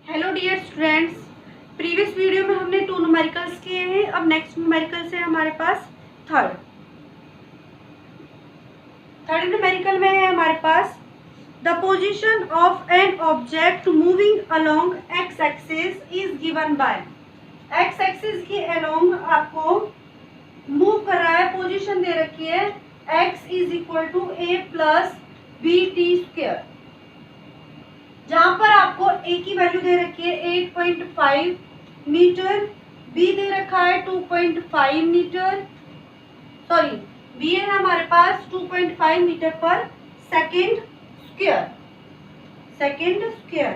Hello dear students, previous video में हमने 2 numericals किए हैं। अब नेक्स्ट न्यूमेरिकल्स है हमारे पास थर्ड न्यूमेरिकल में है हमारे पास the position of an object moving along X axis is given by. X axis के अलोंग आपको मूव कर रहा है, पोजीशन दे रखी है x is equal to a plus B T square, जहां पर आपको a की वैल्यू दे रखी है 8.5 मीटर, b दे रखा है 2.5 मीटर, सॉरी b है हमारे पास 2.5 metre per second square.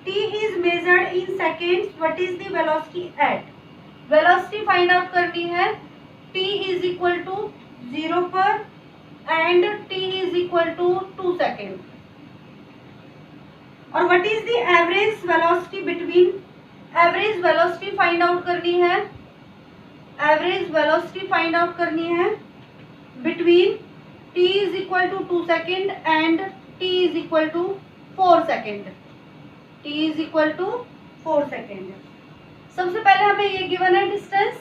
t is measured in seconds, what is the velocity at. Velocity find out करनी है t इज इक्वल टू 0 पर and t is equal to 2 second. और what is the average velocity between, average velocity find out करनी है, average velocity find out करनी है between t is equal to 2 second and t is equal to 4 second, t is equal to 4 second. सबसे पहले हमें ये given है distance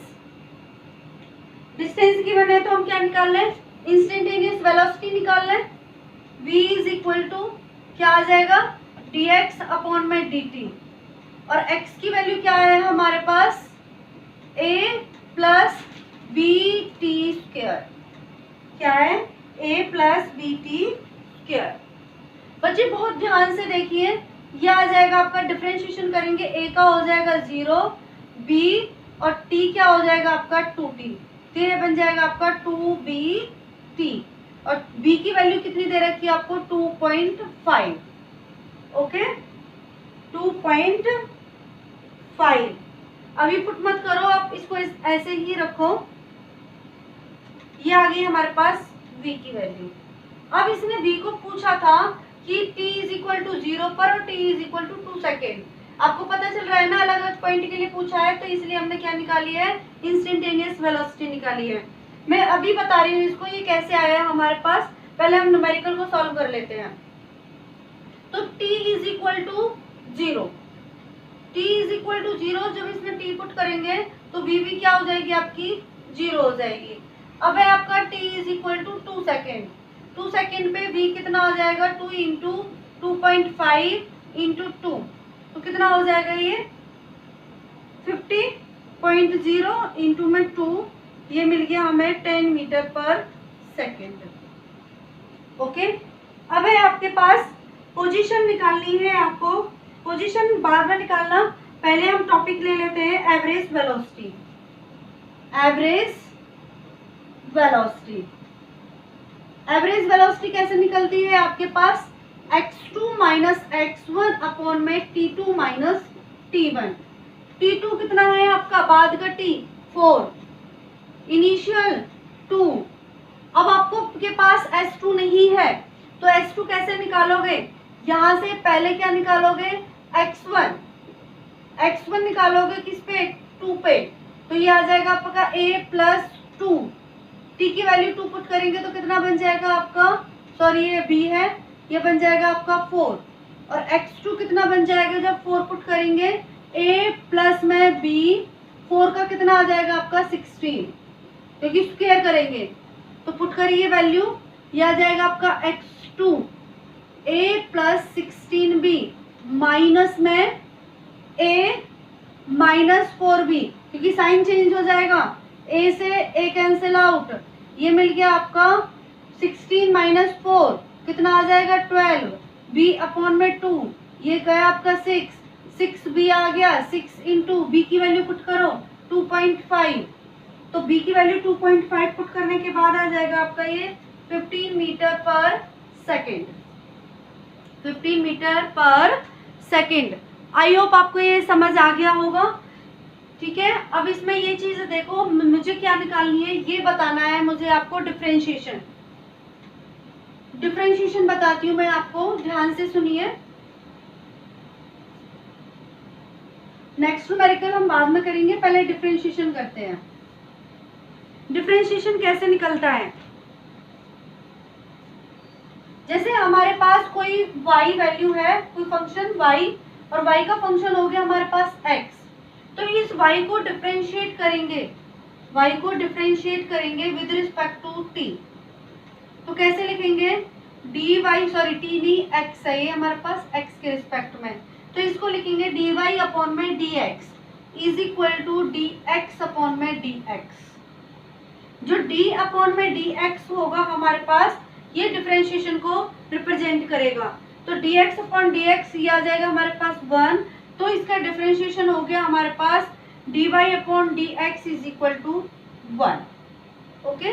given है, तो हम क्या निकाल लें, इंस्टेंटेनियस वेलोसिटी निकाल लें। v इज इक्वल टू क्या आ जाएगा, dx अपॉन में dt, और x की वैल्यू क्या है हमारे पास a plus B T square, क्या है a plus B T square. बच्चे बहुत ध्यान से देखिए, ये आ जाएगा आपका, डिफरेंशिएशन करेंगे a का हो जाएगा 0, b और t क्या हो जाएगा आपका 2t, तो ये बन जाएगा आपका 2bt, और b की वैल्यू कितनी दे रखी है आपको 2.5, ओके 2.5। अभी पुट मत करो, आप इसको ऐसे ही रखो। ये आ गई हमारे पास v की वैल्यू। अब इसने v को पूछा था कि t इज इक्वल टू 0 पर और t is equal to 2 second. आपको पता चल रहा है ना, अलग अलग पॉइंट के लिए पूछा है, तो इसलिए हमने क्या निकाली है, इंस्टेंटेनियस वेलोसिटी निकाली है। मैं अभी बता रही हूँ इसको, ये कैसे आया है हमारे पास। पहले हम न्यूमेरिकल को सॉल्व कर लेते हैं। तो t is equal to 0, t is equal to 0, जब इसमें t पुट करेंगे तो v भी क्या हो जाएगी आपकी 0 हो जाएगी। अब है आपका t is equal to 2 second, 2 second पे v कितना हो जाएगा 2 इंटू 2.5 इंटू 2, तो कितना हो जाएगा ये 50.0 इंटू में 2, ये मिल गया हमें 10 मीटर पर सेकेंड। ओके, अब है आपके पास पोजीशन निकालनी है, आपको पोजीशन बाद में निकालना, पहले हम टॉपिक ले लेते हैं एवरेज वेलोसिटी। एवरेज वेलोसिटी कैसे निकलती है आपके पास, x2 माइनस x1 अपॉन में t2 माइनस t1। t2 कितना है आपका, बाद का t 4, इनिशियल 2। अब आपको के पास s2 नहीं है, तो s2 कैसे निकालोगे, यहां से पहले क्या निकालोगे x1 निकालोगे किस पे 2 पे, तो ये आ जाएगा आपका a प्लस 2, t की वैल्यू 2 पुट करेंगे तो कितना बन जाएगा आपका, सॉरी ये b है, ये बन जाएगा आपका 4, और x2 कितना बन जाएगा जब 4 पुट करेंगे, a प्लस में b, 4 का कितना आ जाएगा आपका 16, क्योंकि स्क्वायर करेंगे तो पुट करिए वैल्यू, ये आ जाएगा आपका x2 a plus 16b minus में a माइनस 4b, क्योंकि साइन चेंज हो जाएगा, a से a कैंसिल आउट, ये मिल गया आपका 16 माइनस 4 कितना आ जाएगा 12, b अपॉन में 2, ये गया आपका 6b आ गया, 6 इंटू b की वैल्यू पुट करो 2.5, तो b की वैल्यू 2.5 पुट करने के बाद आ जाएगा आपका ये 15 metre per second, 15 metre per second. I hope आपको ये समझ आ गया होगा, ठीक है। अब इसमें ये चीज देखो, मुझे क्या निकालनी है, ये बताना है मुझे आपको डिफरेंशिएशन बताती हूँ मैं आपको, ध्यान से सुनिए। नेक्स्ट न्यूमेरिकल हम बाद में करेंगे, पहले डिफरेंशिएशन करते हैं। डिफरेंशिएशन कैसे निकलता है, जैसे हमारे पास कोई y वैल्यू है, कोई फंक्शन y और y का फंक्शन हो गया हमारे पास x। तो इस y को डिफरेंशिएट करेंगे, विद रिस्पेक्ट टू t। तो कैसे लिखेंगे, dy, सॉरी t नहीं x है ये हमारे पास x के रिस्पेक्ट में, तो इसको लिखेंगे dy अपॉन में dx is equal to dx upon में dx। जो d अपॉन में dx होगा हमारे पास, ये डिफरेंशिएशन को रिप्रेजेंट करेगा। तो dx अपॉन dx ये आ जाएगा हमारे पास 1, तो इसका डिफरेंशिएशन हो गया हमारे पास dy upon dx is equal to 1। Okay,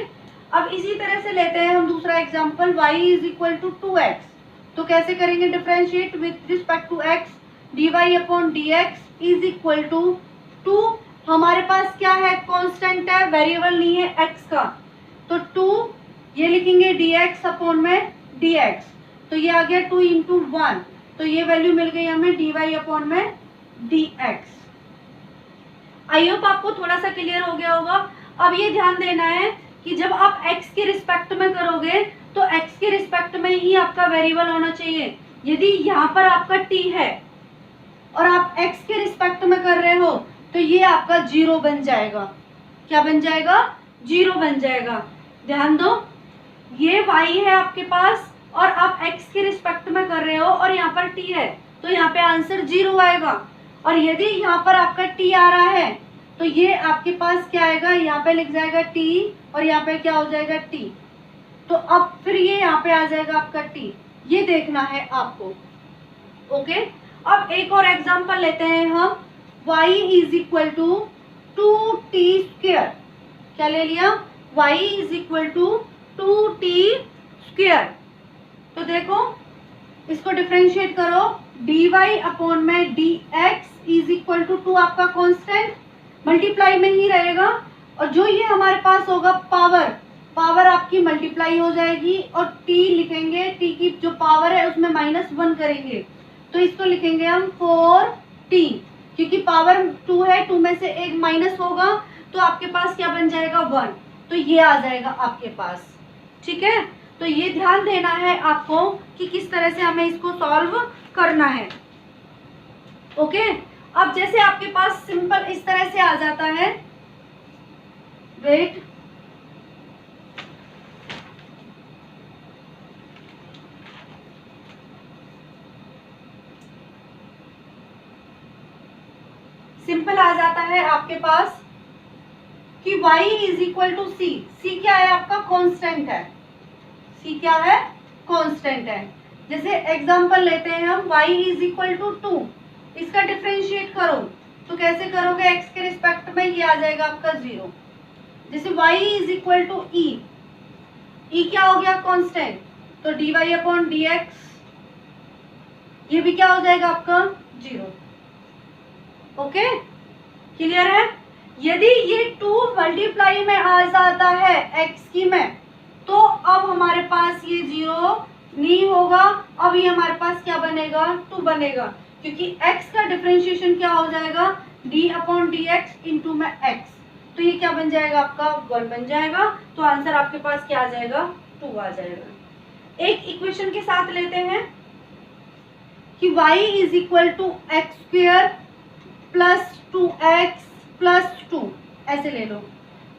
अब इसी तरह से लेते हैं हम दूसरा example, y is equal to 2x। तो कैसे करेंगे differentiate with respect to x, dy upon dx is equal to 2। हमारे पास क्या है, कांस्टेंट है, वेरिएबल नहीं है x का, तो 2 ये लिखेंगे dx अपॉन में dx, तो ये आ गया 2 इंटू 1, तो ये वैल्यू मिल गई हमें dy अपॉन में dx। आई होप आपको थोड़ा सा क्लियर हो गया होगा। अब ये ध्यान देना है कि जब आप x के रिस्पेक्ट में करोगे तो x के रिस्पेक्ट में ही आपका वेरिएबल होना चाहिए। यदि यहाँ पर आपका t है और आप x के रिस्पेक्ट में कर रहे हो तो ये आपका 0 बन जाएगा। क्या बन जाएगा, 0 बन जाएगा। ध्यान दो, ये y है आपके पास और आप x के रिस्पेक्ट में कर रहे हो और यहाँ पर t है, तो यहाँ पे आंसर 0 आएगा। और यदि यहाँ पर आपका t आ रहा है तो ये आपके पास क्या आएगा, यहाँ पे लिख जाएगा t और यहाँ पे क्या हो जाएगा t, तो अब फिर ये यहाँ पे आ जाएगा आपका t। ये देखना है आपको। ओके, अब एक और एग्जांपल लेते हैं हम, y is equal to 2t square. क्या ले लिया, y is equal to 2t square. तो देखो इसको डिफरेंशिएट करो, dy अपॉन में dx इज इक्वल टू 2 आपका कांस्टेंट, मल्टीप्लाई में ही रहेगा, और जो ये हमारे पास होगा पावर आपकी मल्टीप्लाई हो जाएगी और t लिखेंगे, t की जो पावर है उसमें -1 करेंगे, तो इसको लिखेंगे हम 4t, क्योंकि पावर 2 है, 2 में से एक माइनस होगा तो आपके पास क्या बन जाएगा 1, तो ये आ जाएगा आपके पास। ठीक है, तो ये ध्यान देना है आपको कि किस तरह से हमें इसको सॉल्व करना है। ओके, अब जैसे आपके पास सिंपल इस तरह से आ जाता है, वेट, सिंपल आ जाता है आपके पास कि y इज इक्वल टू सी। सी क्या है आपका, कांस्टेंट है। सी क्या है, कांस्टेंट है। जैसे एग्जांपल लेते हैं हम, y इज इक्वल टू 2, इसका डिफरेंशिएट करो तो कैसे करोगे, x के रिस्पेक्ट में ये आ जाएगा आपका 0। जैसे y इज इक्वल टू ई क्या हो गया, कांस्टेंट, तो dy अपॉन dx ये भी क्या हो जाएगा आपका 0। ओके, क्लियर है। यदि ये 2 मल्टीप्लाई में आ जाता है x की में, तो अब हमारे पास ये 0 नहीं होगा, अब ये हमारे पास क्या बनेगा, 2 बनेगा, क्योंकि x का डिफरेंशिएशन क्या हो जाएगा, d अपॉन dx इंटू में x, तो ये क्या बन जाएगा आपका 1 बन जाएगा। तो आंसर आपके पास क्या आ जाएगा, 2 आ जाएगा। एक इक्वेशन के साथ लेते हैं कि y is equal to X square plus 2x plus 2, ऐसे ले लो,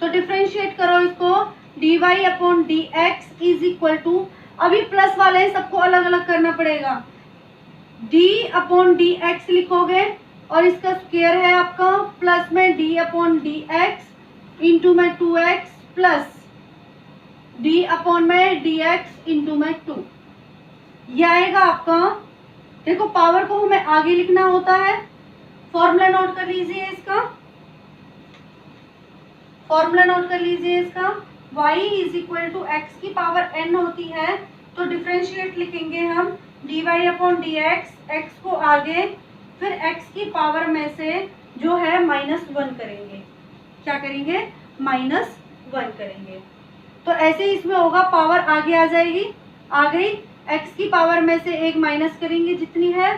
तो डिफरेंशिएट करो इसको, dy upon dx is equal to, अभी प्लस वाले सबको अलग अलग करना पड़ेगा, d अपॉन dx लिखोगे और इसका स्क्वायर है आपका, प्लस में d अपॉन dx इंटू में 2x प्लस d अपॉन में dx इंटू में 2, ये आएगा आपका। देखो पावर को हमें आगे लिखना होता है, फॉर्मूला नोट कर लीजिए इसका, y is equal to X की पावर n होती है, तो डिफरेंशिएट लिखेंगे हम dy अपॉन dx, x को आगे, फिर x की पावर में से जो है -1 करेंगे। क्या करेंगे, -1 करेंगे, तो ऐसे इसमें होगा, पावर आगे आ जाएगी, आ गई, x की पावर में से एक माइनस करेंगे जितनी है,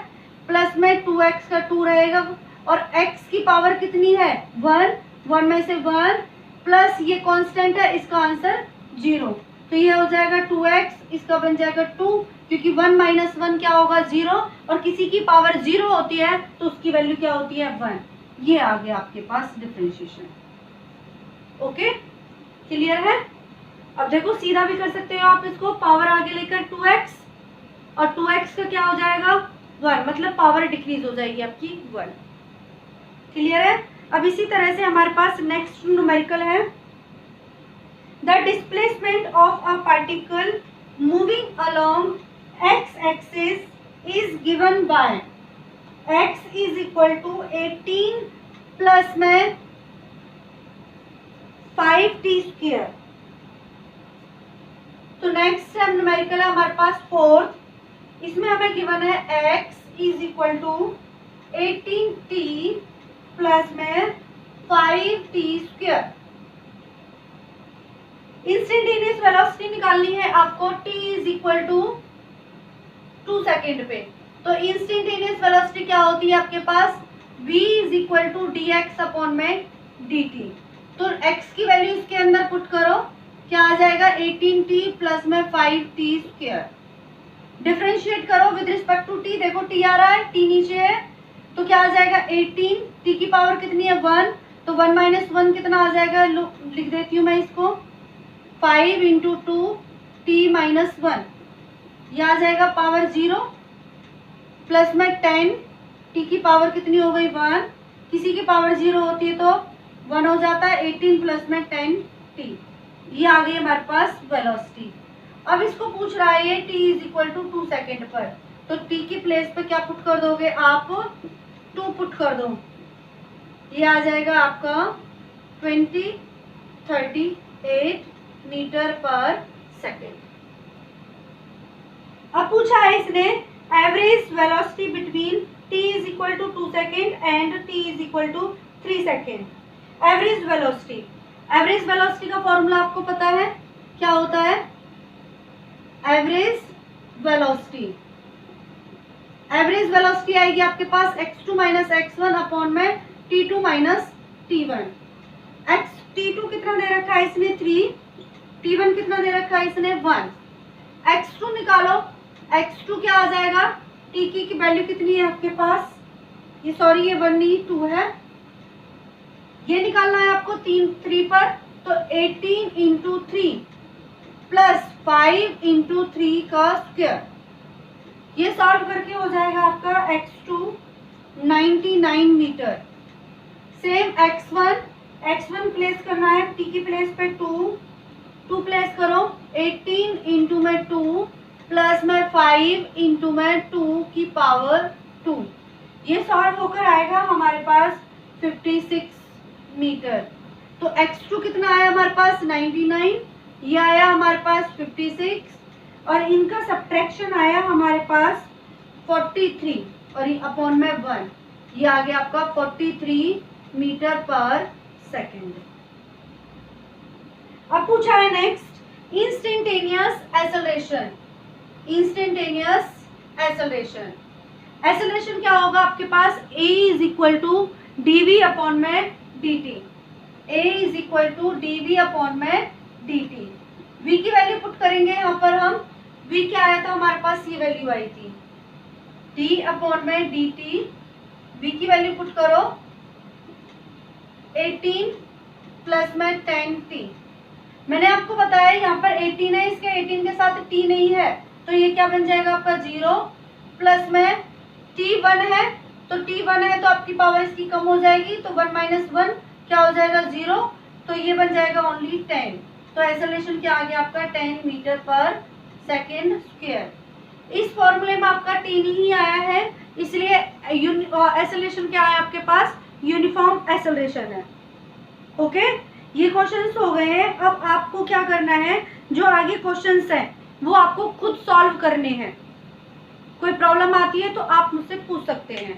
प्लस में 2x का 2 रहेगा, और x की पावर कितनी है 1 में से 1 प्लस ये कांस्टेंट है, इसका आंसर 0, तो ये हो जाएगा 2x, इसका बन जाएगा 2, क्योंकि 1 माइनस 1 क्या होगा 0, और किसी की पावर 0 होती है तो उसकी वैल्यू क्या होती है 1। ये आ गया आपके पास डिफरेंशिएशन। ओके, क्लियर है। अब देखो सीधा भी कर सकते हो आप इसको, पावर आगे लेकर 2x, और 2x का क्या हो जाएगा 1, मतलब पावर डिक्रीज हो जाएगी आपकी 1। क्लियर है। अब इसी तरह से हमारे पास नेक्स्ट न्यूमेरिकल है, the displacement of a particle moving along x axis is given by x is equal to 18 plus में 5t स्क्वायर। तो नेक्स्ट न्यूमेरिकल है हमारे पास 4th, इसमें हमें गिवन है x is equal to 18t plus में 5t square. Instantaneous velocity निकालनी है आपको t is equal to 2 second पे। तो इंस्टेंटेनियस वेलोसिटी क्या होती है आपके पास v is equal to dx upon में dt। तो x की वैल्यू इसके अंदर पुट करो, क्या आ जाएगा 18t प्लस में 5t स्क्वायर। डिफरेंशिएट करो विद रिस्पेक्ट टू t, देखो t आ रहा है, t नीचे है, तो क्या आ जाएगा 18, t की पावर कितनी है 1, तो 1 माइनस 1 कितना आ जाएगा, लिख देती हूँ मैं इसको 5 इंटू 2 t माइनस 1, यह आ जाएगा पावर 0 प्लस में 10, t की पावर कितनी हो गई 1, किसी की पावर 0 होती है तो 1 हो जाता है, 18 प्लस में 10t, ये आ गई हमारे पास वेलोसिटी। अब इसको पूछ रहा है ये t is equal to 2 second पर, तो t की प्लेस पे क्या पुट कर दोगे आप 2 पुट कर दो, ये आ जाएगा आपका 38 मीटर पर सेकेंड। अब पूछा है इसने average velocity between t is equal to 2 second and t is equal to 3 second. Average velocity, average velocity का फॉर्मूला आपको पता है क्या होता है, एवरेज वेलोसिटी, एवरेज वेलोसिटी आएगी आपके पास x2 माइनस x1 अपॉन में t2 माइनस t1। t2 कितना दे रखा है इसने 3, t1 कितना दे रखा है इसने 1। x2 निकालो, x2 क्या आ जाएगा, t की वैल्यू कितनी है आपके पास, ये सॉरी ये 1 नहीं 2 है, ये निकालना है आपको 3 पर, तो 18 इंटू 3 प्लस 5 इंटू 3 का स्क्वायर, ये सॉल्व करके हो जाएगा आपका x2 99 metre. Same x1 place करना है, t की प्लेस पे 2 प्लेस करो, 18 इंटू में 2 प्लस में 5 इंटू में 2 की पावर 2, ये सॉल्व होकर आएगा हमारे पास 56 मीटर। तो x2 कितना आया हमारे पास 99, ये आया हमारे पास 56, और इनका सब्ट्रैक्शन आया हमारे पास 43 और अपॉन में 1, ये आ गया आपका 43 मीटर पर सेकेंड। अब पूछा है next instantaneous acceleration. Instantaneous acceleration, acceleration क्या होगा आपके पास a is equal to dv upon में dt, a is equal to dv upon में dt। v की वैल्यू पुट करेंगे यहाँ पर हम, v क्या आया था हमारे पास, ये वैल्यू आई थी d अपॉन में dt, v की वैल्यू पुट करो 18 प्लस में 10t। मैंने आपको बताया यहाँ पर 18 है, इसके 18 के साथ t नहीं है, तो ये क्या बन जाएगा आपका 0 प्लस में t1 है, तो t1 है तो आपकी पावर इसकी कम हो जाएगी, तो 1 माइनस 1 क्या हो जाएगा 0, तो ये बन जाएगा ओनली 10। तो एक्सेलरेशन क्या आ गया आपका 10 मीटर पर सेकेंड स्क्वायर। इस फॉर्मूले में आपका t नहीं आया है, इसलिए एक्सेलरेशन क्या है आपके पास, यूनिफॉर्म एक्सेलरेशन है। ओके, ये क्वेश्चंस हो गए हैं। अब आपको क्या करना है, जो आगे क्वेश्चंस हैं वो आपको खुद सॉल्व करने हैं। कोई प्रॉब्लम आती है तो आप मुझसे पूछ सकते हैं।